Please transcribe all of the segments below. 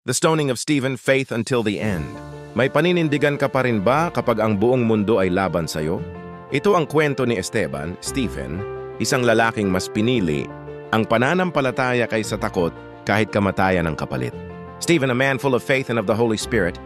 The stoning of Stephen, faith until the end. May paninindigan ka pa rin ba kapag ang buong mundo ay laban sa'yo? Ito ang kwento ni Esteban, Stephen, isang lalaking mas pinili ang pananampalataya kaysa takot kahit kamatayan ang kapalit. Stephen, a man full of faith and of the Holy Spirit.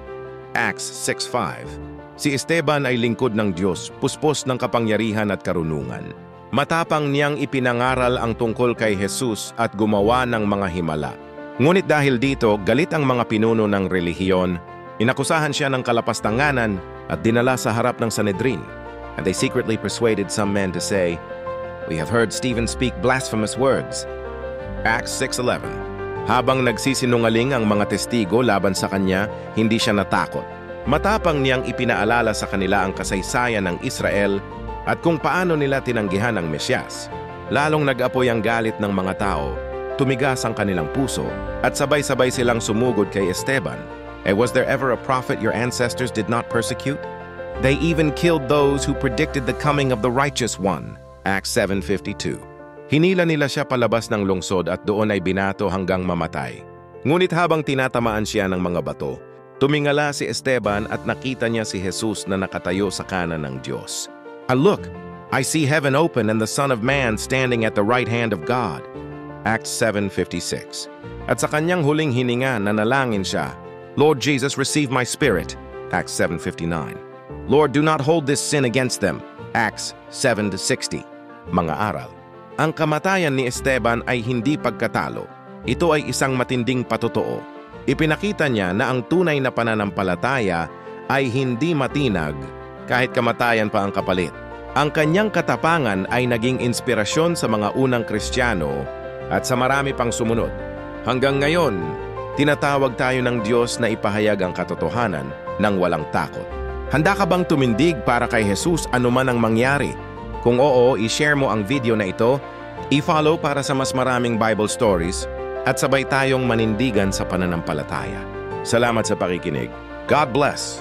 Acts 6:5. Si Esteban ay lingkod ng Diyos, puspos ng kapangyarihan at karunungan. Matapang niyang ipinangaral ang tungkol kay Jesus at gumawa ng mga himala. Ngunit dahil dito, galit ang mga pinuno ng relihiyon, inakusahan siya ng kalapastanganan at dinala sa harap ng Sanhedrin. And they secretly persuaded some men to say, "We have heard Stephen speak blasphemous words." Acts 6:11. Habang nagsisinungaling ang mga testigo laban sa kanya, hindi siya natakot. Matapang niyang ipinaalala sa kanila ang kasaysayan ng Israel at kung paano nila tinanggihan ang Mesyas. Lalong nag-apoy ang galit ng mga tao, tumigas ang kanilang puso, at sabay-sabay silang sumugod kay Esteban. Was there ever a prophet your ancestors did not persecute? They even killed those who predicted the coming of the righteous one. Acts 7:52. Hinila nila siya palabas ng lungsod at doon ay binato hanggang mamatay. Ngunit habang tinatamaan siya ng mga bato, tumingala si Esteban at nakita niya si Jesus na nakatayo sa kanan ng Diyos. Look, I see heaven open and the Son of Man standing at the right hand of God. Acts 7:56. At sa kanyang huling hininga, nanalangin siya, Lord Jesus, receive my spirit. Acts 7:59. Lord, do not hold this sin against them. Acts 7:60. Mga aral. Ang kamatayan ni Esteban ay hindi pagkatalo. Ito ay isang matinding patotoo. Ipinakita niya na ang tunay na pananampalataya ay hindi matinag kahit kamatayan pa ang kapalit. Ang kanyang katapangan ay naging inspirasyon sa mga unang Kristiyano at sa marami pang sumunod. Hanggang ngayon, tinatawag tayo ng Diyos na ipahayag ang katotohanan ng walang takot. Handa ka bang tumindig para kay Jesus anuman ang mangyari? Kung oo, i-share mo ang video na ito, i-follow para sa mas maraming Bible stories, at sabay tayong manindigan sa pananampalataya. Salamat sa pakikinig. God bless!